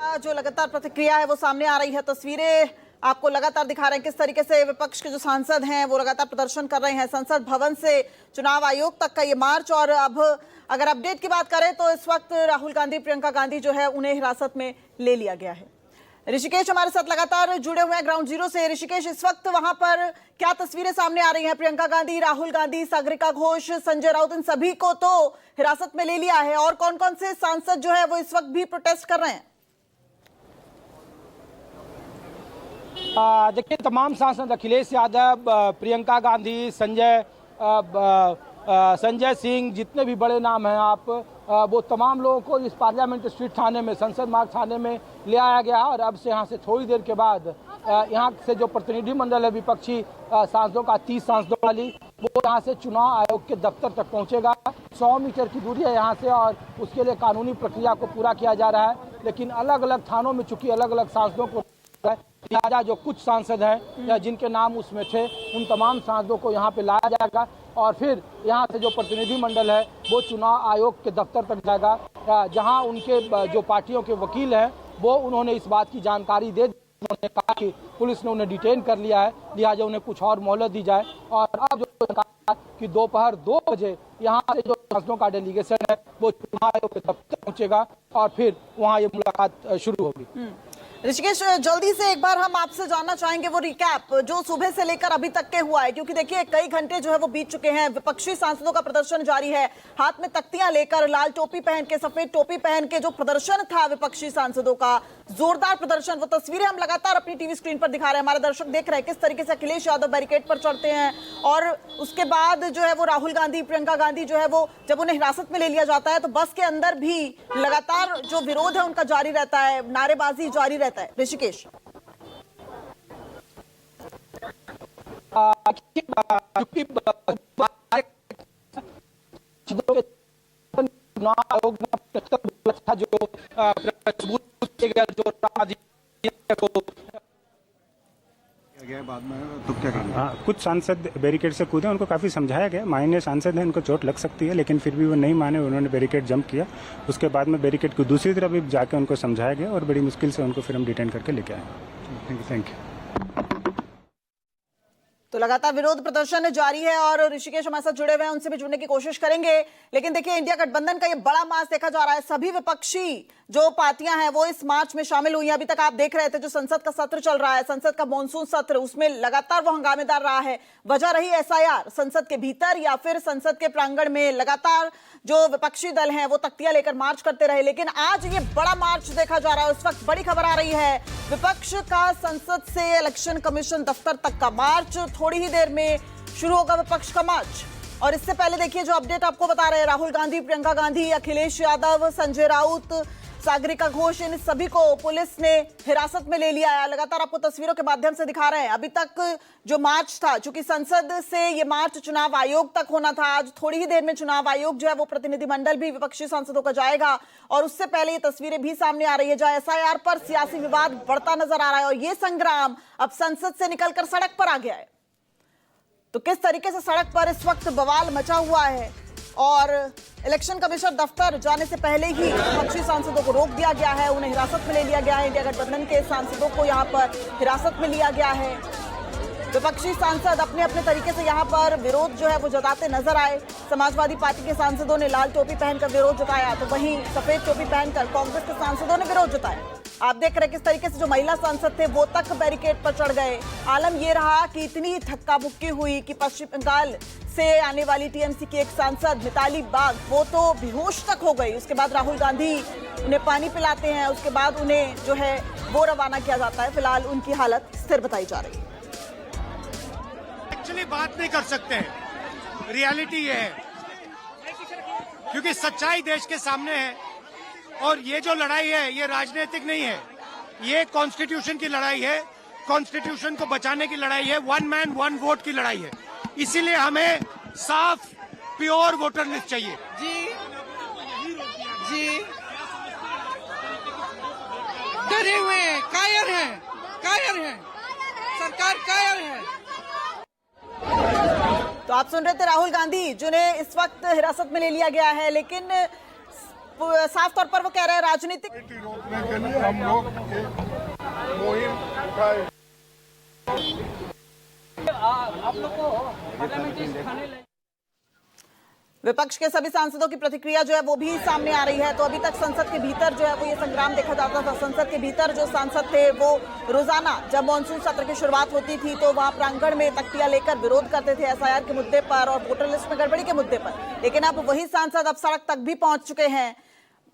जो लगातार प्रतिक्रिया है वो सामने आ रही है। तस्वीरें आपको लगातार दिखा रहे हैं किस तरीके से विपक्ष के जो सांसद हैं वो लगातार प्रदर्शन कर रहे हैं। संसद भवन से चुनाव आयोग तक का ये मार्च। और अब अगर अपडेट की बात करें तो इस वक्त राहुल गांधी, प्रियंका गांधी जो है उन्हें हिरासत में ले लिया गया है। ऋषिकेश हमारे साथ लगातार जुड़े हुए हैं ग्राउंड जीरो से। ऋषिकेश, इस वक्त वहां पर क्या तस्वीरें सामने आ रही हैं? प्रियंका गांधी, राहुल गांधी, सागरिका घोष, संजय राउत, इन सभी को तो हिरासत में ले लिया है और कौन कौन से सांसद जो है वो इस वक्त भी प्रोटेस्ट कर रहे हैं? देखिए, तमाम सांसद अखिलेश यादव, प्रियंका गांधी, संजय सिंह, जितने भी बड़े नाम हैं वो तमाम लोगों को इस पार्लियामेंट स्ट्रीट थाने में, संसद मार्ग थाने में ले आया गया। और अब से यहाँ से थोड़ी देर के बाद यहाँ से जो प्रतिनिधि मंडल है विपक्षी सांसदों का, 30 सांसदों वाली, वो यहाँ से चुनाव आयोग के दफ्तर तक पहुँचेगा। 100 मीटर की दूरी है यहाँ से और उसके लिए कानूनी प्रक्रिया को पूरा किया जा रहा है। लेकिन अलग अलग थानों में चूंकि अलग अलग सांसदों को लिहाजा जो कुछ सांसद हैं या जिनके नाम उसमें थे, उन तमाम सांसदों को यहाँ पे लाया जाएगा और फिर यहाँ से जो प्रतिनिधि मंडल है वो चुनाव आयोग के दफ्तर तक जाएगा, जहाँ उनके जो पार्टियों के वकील हैं वो उन्होंने इस बात की जानकारी दे दी। उन्होंने कहा कि पुलिस ने उन्हें डिटेन कर लिया है, लिहाजा उन्हें कुछ और मोहलत दी जाए। और अब जो कहा कि दोपहर 2 बजे यहाँ से जो सांसदों का डेलीगेशन है वो चुनाव आयोग के दफ्तर पहुँचेगा और फिर वहाँ ये मुलाकात शुरू होगी। ऋषिकेश, जल्दी से एक बार हम आपसे जानना चाहेंगे वो रिकैप जो सुबह से लेकर अभी तक के हुआ है, क्योंकि देखिए कई घंटे जो है वो बीत चुके हैं। विपक्षी सांसदों का प्रदर्शन जारी है, हाथ में तख्तियां लेकर, लाल टोपी पहन के, सफेद टोपी पहन के जो प्रदर्शन था विपक्षी सांसदों का, जोरदार प्रदर्शन, वो तस्वीरें हम लगातार अपनी टीवी स्क्रीन पर दिखा रहे हैं। हमारे दर्शक देख रहे हैं किस तरीके से अखिलेश यादव बैरिकेड पर चढ़ते हैं और उसके बाद जो है वो राहुल गांधी, प्रियंका गांधी जो है वो जब उन्हें हिरासत में ले लिया जाता है तो बस के अंदर भी लगातार जो विरोध है उनका जारी रहता है, नारेबाजी जारी रहता है। ऋषिकेश, बाद में तो क्या करेंगे? कुछ सांसद बैरिकेड से कूदे, उनको काफी समझाया गया। माननीय सांसद हैं, उनको चोट लग सकती है, लेकिन फिर भी वो नहीं माने, उन्होंने बैरिकेड जंप किया। उसके बाद में बैरिकेड को दूसरी तरफ भी जाके उनको समझाया गया और बड़ी मुश्किल से उनको फिर हम डिटेन करके लेके आए। Thank you. तो लगातार विरोध प्रदर्शन जारी है और ऋषिकेश हमारे साथ जुड़े हुए हैं, उनसे भी जुड़ने की कोशिश करेंगे। लेकिन देखिए, इंडिया गठबंधन का ये बड़ा मार्च देखा जा रहा है। सभी विपक्षी जो पार्टियां हैं वो इस मार्च में शामिल हुई हैं। अभी तक आप देख रहे थे जो संसद का सत्र चल रहा है, संसद का मॉनसून सत्र, उसमें लगातार वो हंगामेदार रहा है। वजह रही एसआईआर, संसद के भीतर या फिर संसद के प्रांगण में लगातार जो विपक्षी दल हैं वो तख्तियां लेकर मार्च करते रहे। लेकिन आज ये बड़ा मार्च देखा जा रहा है। उस वक्त बड़ी खबर आ रही है, विपक्ष का संसद से इलेक्शन कमीशन दफ्तर तक का मार्च। थोड़ी ही देर में शुरू होगा विपक्ष का मार्च। और इससे पहले देखिए जो अपडेट आपको बता रहे हैं, राहुल गांधी, प्रियंका गांधी, अखिलेश यादव, संजय राउत, सागरिका घोष, इन सभी को पुलिस ने हिरासत में ले लिया है। लगातार आपको तस्वीरों के माध्यम से दिखा रहे हैं। अभी तक जो मार्च था, चूंकि संसद से ये मार्च चुनाव आयोग तक होना था, आज थोड़ी ही देर में चुनाव आयोग जो है वो प्रतिनिधिमंडल भी विपक्षी सांसदों का जाएगा। और उससे पहले ये तस्वीरें भी सामने आ रही है जहां एसआईआर पर सियासी विवाद बढ़ता नजर आ रहा है और ये संग्राम अब संसद से निकलकर सड़क पर आ गया है। तो किस तरीके से सड़क पर इस वक्त बवाल मचा हुआ है और इलेक्शन कमीशन दफ्तर जाने से पहले ही विपक्षी सांसदों को रोक दिया गया है, उन्हें हिरासत में ले लिया गया है। इंडिया गठबंधन के सांसदों को यहां पर हिरासत में लिया गया है। विपक्षी सांसद अपने अपने तरीके से यहां पर विरोध जो है वो जताते नजर आए। समाजवादी पार्टी के सांसदों ने लाल टोपी पहनकर विरोध जताया, तो वहीं सफेद टोपी पहनकर कांग्रेस के सांसदों ने विरोध जताया। आप देख रहे हैं किस तरीके से जो महिला सांसद थे वो तक बैरिकेड पर चढ़ गए। आलम यह रहा कि इतनी धक्का मुक्की हुई कि पश्चिम बंगाल से आने वाली टीएमसी की एक सांसद मिताली बाग वो तो बेहोश तक हो गई। उसके बाद राहुल गांधी उन्हें पानी पिलाते हैं, उसके बाद उन्हें जो है वो रवाना किया जाता है। फिलहाल उनकी हालत स्थिर बताई जा रही है। एक्चुअली बात नहीं कर सकते हैं, रियलिटी ये है क्योंकि सच्चाई देश के सामने है और ये जो लड़ाई है ये राजनीतिक नहीं है, ये कॉन्स्टिट्यूशन की लड़ाई है, कॉन्स्टिट्यूशन को बचाने की लड़ाई है, वन मैन वन वोट की लड़ाई है। इसीलिए हमें साफ प्योर वोटर लिस्ट चाहिए। जी डरे हुए हैं, कायर हैं, सरकार कायर है। तो आप सुन रहे थे राहुल गांधी जिन्हें इस वक्त हिरासत में ले लिया गया है। लेकिन साफ तौर पर वो कह रहे हैं राजनीतिक रोकने के लिए हम लोग एक मुहिम उठाए। आप लोग को पार्लियामेंट विपक्ष के सभी सांसदों की प्रतिक्रिया जो है वो भी सामने आ रही है। तो अभी तक संसद के भीतर जो है वो ये संग्राम देखा जाता था। संसद के भीतर जो सांसद थे वो रोजाना जब मॉनसून सत्र की शुरुआत होती थी तो वहां प्रांगण में तख्तियां लेकर विरोध करते थे एसआईआर के मुद्दे पर और वोटर लिस्ट में गड़बड़ी के मुद्दे पर। लेकिन अब वही सांसद अब सड़क तक भी पहुंच चुके हैं।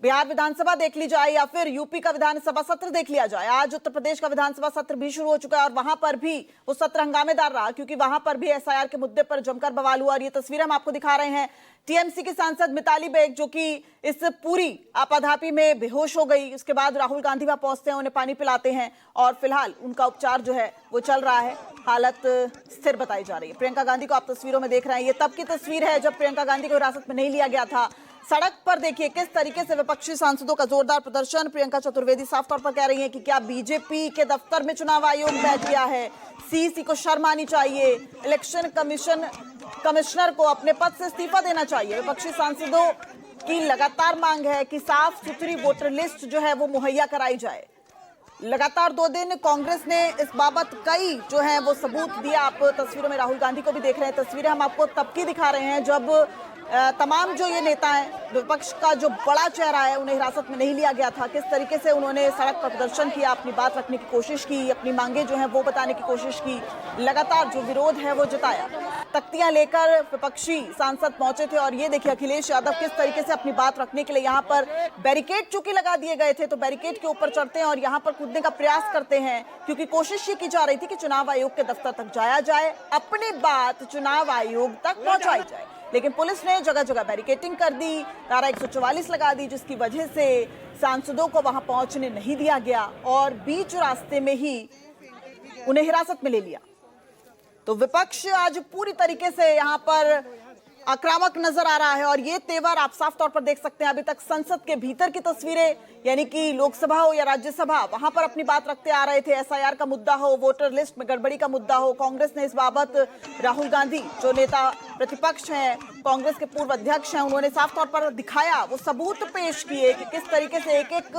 बिहार विधानसभा देख ली जाए या फिर यूपी का विधानसभा सत्र देख लिया जाए, आज उत्तर प्रदेश का विधानसभा सत्र भी शुरू हो चुका है और वहां पर भी वो सत्र हंगामेदार रहा क्योंकि वहां पर भी एसआईआर के मुद्दे पर जमकर बवाल हुआ। और ये तस्वीरें हम आपको दिखा रहे हैं टीएमसी की सांसद मिताली बेग जो कि इस पूरी आपाधापी में बेहोश हो गई। उसके बाद राहुल गांधी वहां पहुंचते हैं, उन्हें पानी पिलाते हैं और फिलहाल उनका उपचार जो है वो चल रहा है। हालत स्थिर बताई जा रही है। प्रियंका गांधी को आप तस्वीरों में देख रहे हैं, ये तब की तस्वीर है जब प्रियंका गांधी को हिरासत में नहीं लिया गया था। सड़क पर देखिए किस तरीके से विपक्षी सांसदों का जोरदार प्रदर्शन। प्रियंका चतुर्वेदी साफ तौर पर कह रही हैं कि क्या बीजेपी के दफ्तर में चुनाव आयोग बैठ गया है, सीईसी को शर्म आनी चाहिए, इलेक्शन कमिश्नर को अपने पद से इस्तीफा देना चाहिए। विपक्षी सांसदों की लगातार मांग है कि साफ सुथरी वोटर लिस्ट जो है वो मुहैया कराई जाए। लगातार 2 दिन कांग्रेस ने इस बाबत कई जो है वो सबूत दिया। आप तस्वीरों में राहुल गांधी को भी देख रहे हैं। तस्वीरें हम आपको तब की दिखा रहे हैं जब तमाम जो ये नेता हैं, विपक्ष का जो बड़ा चेहरा है, उन्हें हिरासत में नहीं लिया गया था। किस तरीके से उन्होंने सड़क पर प्रदर्शन किया, अपनी बात रखने की कोशिश की, अपनी मांगे जो हैं वो बताने की कोशिश की, लगातार जो विरोध है वो जताया। तख्तियां लेकर विपक्षी सांसद पहुंचे थे और ये देखिए अखिलेश यादव किस तरीके से अपनी बात रखने के लिए यहाँ पर बैरिकेड चूंकि लगा दिए गए थे तो बैरिकेड के ऊपर चढ़ते हैं और यहाँ पर कूदने का प्रयास करते हैं क्योंकि कोशिश ये की जा रही थी कि चुनाव आयोग के दफ्तर तक जाया जाए, अपनी बात चुनाव आयोग तक पहुंचाई जाए। लेकिन पुलिस ने जगह जगह बैरिकेडिंग कर दी, धारा 144 लगा दी, जिसकी वजह से सांसदों को वहां पहुंचने नहीं दिया गया और बीच रास्ते में ही उन्हें हिरासत में ले लिया। तो विपक्ष आज पूरी तरीके से यहां पर आक्रामक नजर आ रहा है और ये तेवर आप साफ तौर पर देख सकते हैं। अभी तक संसद के भीतर की तस्वीरें, यानी कि लोकसभा हो या राज्यसभा, वहां पर अपनी बात रखते आ रहे थे। एसआईआर का मुद्दा हो, वोटर लिस्ट में गड़बड़ी का मुद्दा हो, कांग्रेस ने इस बाबत राहुल गांधी जो नेता प्रतिपक्ष हैं, कांग्रेस के पूर्व अध्यक्ष हैं, उन्होंने साफ तौर पर दिखाया, वो सबूत पेश किए कि किस तरीके से एक एक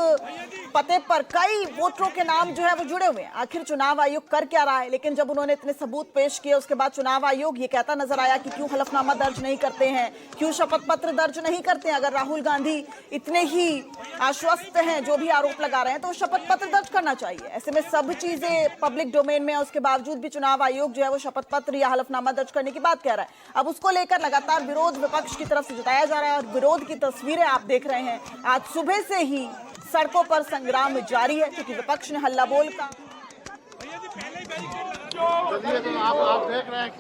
पते पर कई वोटरों के नाम जो है वो जुड़े हुए हैं। आखिर चुनाव आयोग कर क्या रहा है? लेकिन जब उन्होंने इतने सबूत पेश किए उसके बाद चुनाव आयोग ये कहता नजर आया कि क्यों हलफनामा दर्ज नहीं करते हैं, क्यों शपथ पत्र दर्ज नहीं करते हैं। अगर राहुल गांधी इतने ही आश्वस्त हैं, जो भी आरोप लगा रहे हैं, तो शपथ पत्र दर्ज करना चाहिए। ऐसे में सब चीजें पब्लिक डोमेन में है, उसके बावजूद भी चुनाव आयोग जो है वो शपथ पत्र या हलफनामा दर्ज करने की बात कह रहा है। अब उसको लेकर लगातार विरोध विपक्ष की तरफ से जताया जा रहा है और विरोध की तस्वीरें आप देख रहे हैं। आज सुबह से ही सड़कों पर संग्राम जारी है क्योंकि विपक्ष ने हल्ला बोल का आप देख रहे हैं कि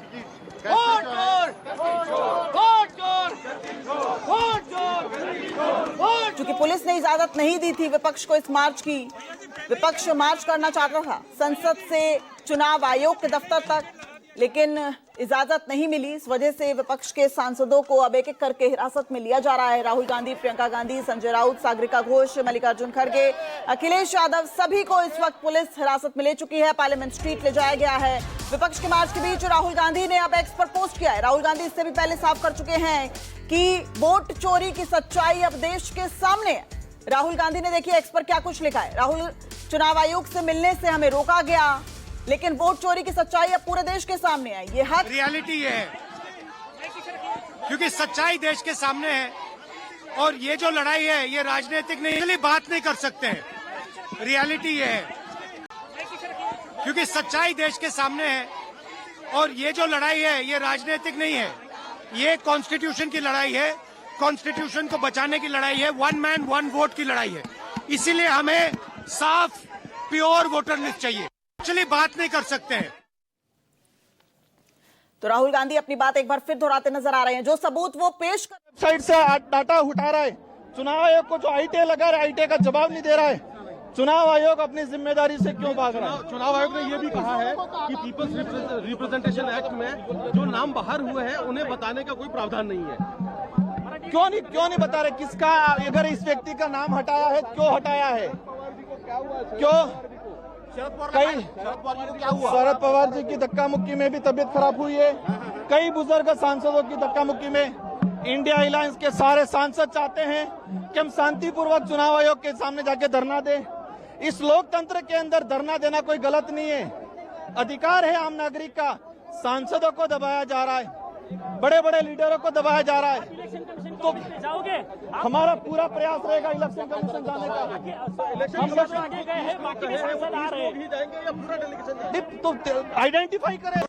चूंकि पुलिस ने इजाजत नहीं दी थी विपक्ष को इस मार्च की, विपक्ष मार्च करना चाहता था संसद से चुनाव आयोग के दफ्तर तक, लेकिन इजाजत नहीं मिली। इस वजह से विपक्ष के सांसदों को अब एक एक करके हिरासत में लिया जा रहा है। राहुल गांधी, प्रियंका गांधी, संजय राउत, सागरिका घोष, मल्लिकार्जुन खड़गे, अखिलेश यादव, सभी को इस वक्त पुलिस हिरासत में ले चुकी है। पार्लियामेंट स्ट्रीट ले जाया गया है। विपक्ष के मार्च के बीच राहुल गांधी ने अब एक्स पर पोस्ट किया है। राहुल गांधी इससे भी पहले साफ कर चुके हैं कि वोट चोरी की सच्चाई अब देश के सामने है। राहुल गांधी ने देखिए एक्स पर क्या कुछ लिखा है। राहुल, चुनाव आयोग से मिलने से हमें रोका गया, लेकिन वोट चोरी की सच्चाई अब पूरे देश के सामने है। ये हक, रियलिटी ये है क्योंकि सच्चाई देश के सामने है और ये जो लड़ाई है ये राजनीतिक नहीं, इसलिए बात नहीं कर सकते हैं। रियलिटी ये है क्योंकि सच्चाई देश के सामने है और ये जो लड़ाई है ये राजनीतिक नहीं है, ये कॉन्स्टिट्यूशन की लड़ाई है, कॉन्स्टिट्यूशन को बचाने की लड़ाई है, 1 मैन 1 वोट की लड़ाई है। इसीलिए हमें साफ प्योर वोटर लिस्ट चाहिए, चलिए बात नहीं कर सकते हैं। तो राहुल गांधी अपनी बात एक बार फिर दोहराते नजर आ रहे हैं। जो सबूत वो पेश कर, वेबसाइट से डाटा उठा रहा है, चुनाव आयोग को जो आईटी लगा रहा है, आईटी का जवाब नहीं दे रहा है। चुनाव आयोग अपनी जिम्मेदारी से क्यों भाग रहा है? चुनाव आयोग ने यह भी कहा है कि पीपल्स रिप्रेजेंटेशन एक्ट में जो नाम बाहर हुए हैं उन्हें बताने का कोई प्रावधान नहीं है। क्यों नहीं बता रहे किसका, अगर इस व्यक्ति का नाम हटाया है क्यों हटाया है, क्यों? शरद पवार जी की धक्का मुक्की में भी तबीयत खराब हुई है, कई बुजुर्ग सांसदों की धक्का मुक्की में इंडिया अलायंस के सारे सांसद चाहते हैं कि हम शांतिपूर्वक चुनाव आयोग के सामने जाके धरना दें। इस लोकतंत्र के अंदर धरना देना कोई गलत नहीं है, अधिकार है आम नागरिक का। सांसदों को दबाया जा रहा है, बड़े बड़े लीडरों को दबाया जा रहा है, तो हमारा पूरा प्रयास रहेगा इलेक्शन कमीशन जाने का। तो आइडेंटिफाई करें।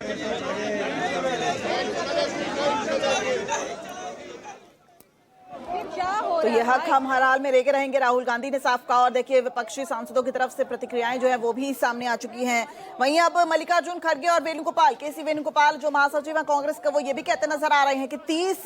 तो ये हक हम हर हाल में लेके रहेंगे, राहुल गांधी ने साफ कहा। और देखिए विपक्षी सांसदों की तरफ से प्रतिक्रियाएं जो है वो भी सामने आ चुकी हैं। वहीं अब मल्लिकार्जुन खड़गे और वेणुगोपाल, केसी वेणुगोपाल जो महासचिव हैं कांग्रेस का, वो ये भी कहते नजर आ रहे हैं कि 30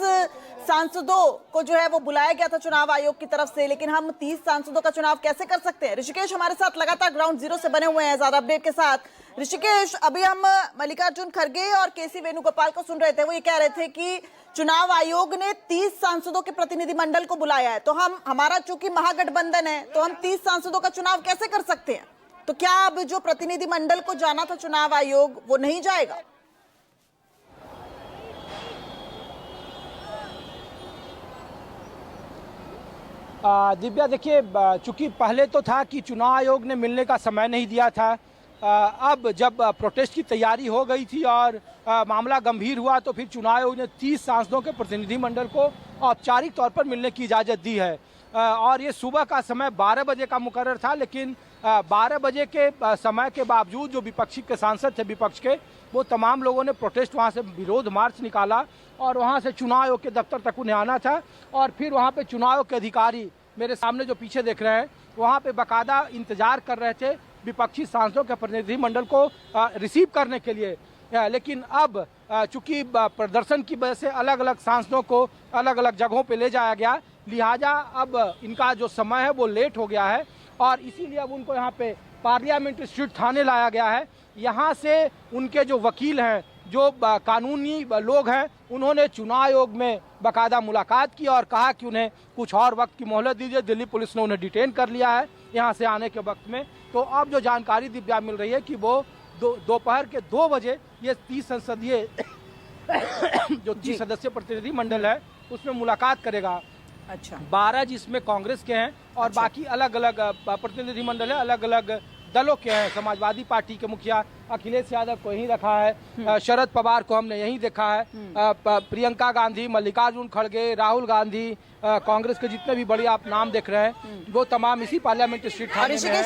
सांसदों को जो है वो बुलाया गया था चुनाव आयोग की तरफ से, लेकिन हम 30 सांसदों का चुनाव कैसे कर सकते हैं। ऋषिकेश हमारे साथ लगातार ग्राउंड जीरो से बने हुए हैं ज्यादा अपडेट के साथ। ऋषिकेश, अभी हम मल्लिकार्जुन खड़गे और केसी वेणुगोपाल को सुन रहे थे, वो ये कह रहे थे कि चुनाव आयोग ने 30 सांसदों के प्रतिनिधिमंडल को बुलाया है, तो हमारा चूंकि महागठबंधन है तो हम 30 सांसदों का चुनाव कैसे कर सकते हैं। तो क्या अब जो प्रतिनिधिमंडल को जाना था चुनाव आयोग वो नहीं जाएगा? दिव्या, देखिए चूंकि पहले तो था कि चुनाव आयोग ने मिलने का समय नहीं दिया था, अब जब प्रोटेस्ट की तैयारी हो गई थी और मामला गंभीर हुआ तो फिर चुनाव आयोग ने 30 सांसदों के प्रतिनिधिमंडल को औपचारिक तौर पर मिलने की इजाज़त दी है। और ये सुबह का समय 12 बजे का मुकर्रर था, लेकिन 12 बजे के समय के बावजूद जो विपक्षी के सांसद थे विपक्ष के, वो तमाम लोगों ने प्रोटेस्ट वहाँ से विरोध मार्च निकाला और वहाँ से चुनाव आयोग के दफ्तर तक उन्हें आना था। और फिर वहाँ पे चुनाव आयोग के अधिकारी मेरे सामने जो पीछे देख रहे हैं, वहाँ पे बाकायदा इंतजार कर रहे थे विपक्षी सांसदों के प्रतिनिधिमंडल को रिसीव करने के लिए। लेकिन अब चूंकि प्रदर्शन की वजह से अलग अलग सांसदों को अलग अलग जगहों पे ले जाया गया, लिहाजा अब इनका जो समय है वो लेट हो गया है और इसीलिए अब उनको यहाँ पे पार्लियामेंट स्ट्रीट थाने लाया गया है। यहाँ से उनके जो वकील हैं, जो कानूनी लोग हैं, उन्होंने चुनाव आयोग में बाकायदा मुलाकात की और कहा कि उन्हें कुछ और वक्त की मोहलत दीजिए। दिल्ली पुलिस ने उन्हें डिटेन कर लिया है यहाँ से आने के वक्त में। तो अब जो जानकारी दिव्या मिल रही है कि वो दोपहर के 2 बजे ये 30 संसदीय जो 30 सदस्यीय प्रतिनिधि मंडल है उसमें मुलाकात करेगा। अच्छा, 12 जिसमें कांग्रेस के हैं और बाकी अलग अलग प्रतिनिधि मंडल है, अलग अलग दलों के हैं। समाजवादी पार्टी के मुखिया अखिलेश यादव को यहीं रखा है, शरद पवार को हमने यहीं देखा है, प्रियंका गांधी, मल्लिकार्जुन खड़गे, राहुल गांधी, कांग्रेस के जितने भी बड़े आप नाम देख रहे हैं वो तमाम इसी पार्लियामेंट स्ट्रीट थाने में हैं।